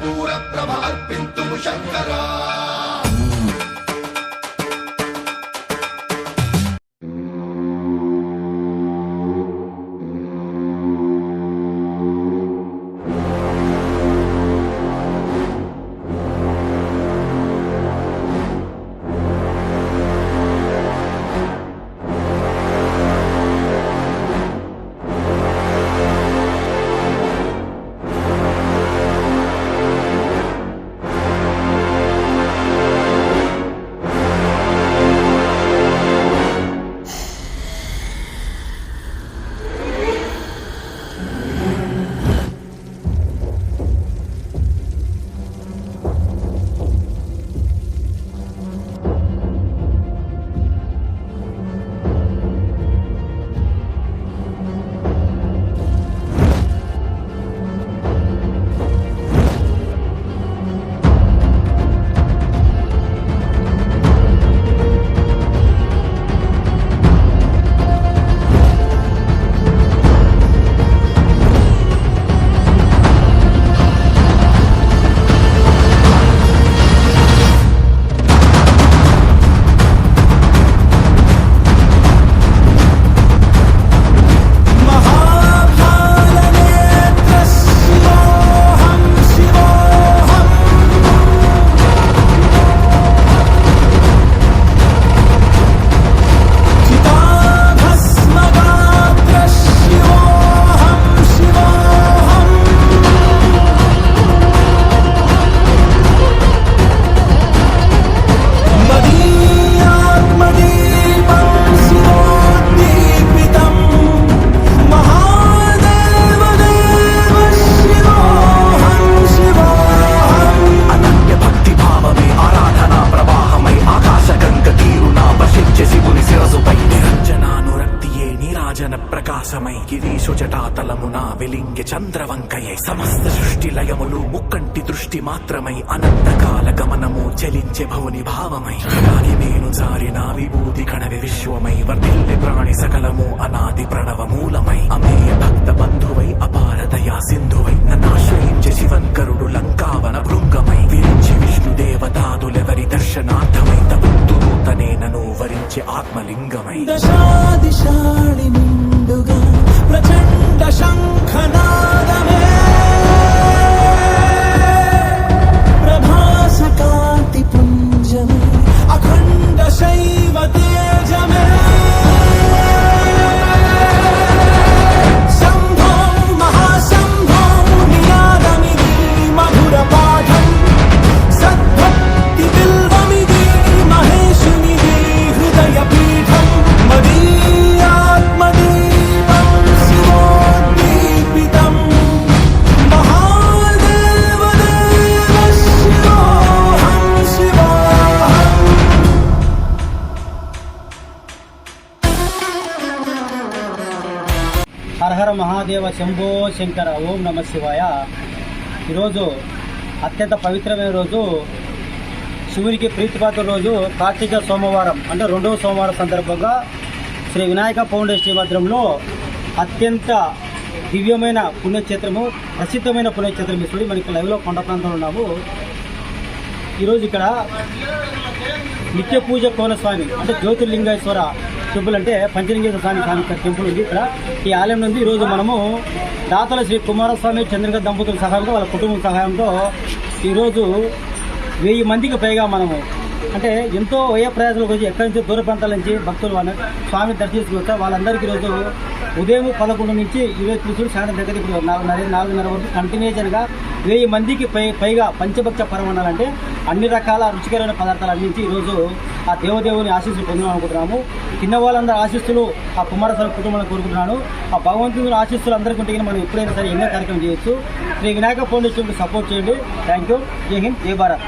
कर्पूर प्रभ अर्पिन्तुं शंकरा। ప్రకాశమై గిరీశు జటాతలమున వెలింగి చంద్రవంకయై సమస్త సృష్టి లయములు ముక్కంటి దృష్టి మాత్రమై అనంతకాల గమనము చలించే భవుని భావమై రాగి నేను జారిన విభూతి కణవి విశ్వమై వర్ధిల్లె ప్రాణి సకలము అనాది ప్రణవ మూలమై అమేయ భక్త బంధువై అపార దయా సింధువై నన్నాశ్రయించే శివంకరుడు లంకావన భృంగమై విరించి విష్ణుదేవతాదులెవరి దర్శనార్థమై తబుద్ధుడు తనే నను వరించే ఆత్మలింగమై దశాదిశాడి నిండుగా ప్రచండ శంఖనాదమే ప్రభాస కాంతి పుంజమే అఖండ శైవ తేజమే శంభో మహాశంభో నినాదమిది మధుర పాఠం సద్భక్తి బిల్వమిది మహేశునిది హృదయ పీఠం మదీయాత్మదీపం శివోద్దీపితం మహాదేవదేవ శివోహం శివోహం. హర హర మహాదేవ శంభో శంకర. ఓం నమ శివాయ. ఈరోజు అత్యంత పవిత్రమైన రోజు, శివునికి ప్రీతిపాత్ర రోజు, కార్తీక సోమవారం అంటే రెండవ సోమవారం సందర్భంగా శ్రీ వినాయక ఫౌండేషన్ మందిరంలో అత్యంత దివ్యమైన పుణ్యక్షేత్రము, ప్రసిద్ధమైన పుణ్యక్షేత్రం చూడండి. మనకి లైవ్లో కొండ ప్రాంతంలో ఉన్నాము. ఈరోజు ఇక్కడ నిత్య పూజ కోనస్వామి అంటే జ్యోతిర్లింగేశ్వర టెంపుల్ అంటే పంచలింగేశ్వర స్వామి టెంపుల్ ఉంది ఇక్కడ. ఈ ఆలయం నుండి ఈరోజు మనము దాతల శ్రీ కుమారస్వామి చంద్రిక దంపతుల సహాయంతో, వాళ్ళ కుటుంబం సహాయంతో ఈరోజు 1000 మందికి పైగా మనము అంటే ఎంతో వ్యయ ప్రయాసాలకు వచ్చి ఎక్కడి నుంచి దూర ప్రాంతాల నుంచి భక్తులు స్వామిని దర్శించుకొచ్చారు. వాళ్ళందరికీ ఈరోజు ఉదయం 11 నుంచి 23 సాయంత్రం దగ్గర ఇప్పుడు 4:30 వరకు కంటిన్యూషన్గా 1000 మందికి పైగా పంచభక్ష పరమాణాలు అంటే అన్ని రకాల రుచికరమైన పదార్థాలు అందించి ఈరోజు ఆ దేవదేవుని ఆశీస్సులు పొందాం అనుకుంటున్నాము. తిన్న వాళ్ళందరూ ఆశీస్సులు ఆ కుమారస్వామి కుటుంబాన్ని కోరుకుంటున్నాను. ఆ భగవంతుని ఆశీస్సులు అందరికీ ఉంటే మనం ఎప్పుడైనా సరే ఎన్నో కార్యక్రమం చేయొచ్చు. శ్రీ వినాయక ఫౌండేషన్కి సపోర్ట్ చేయండి. Thank you. జై హింద్, జై భారత్.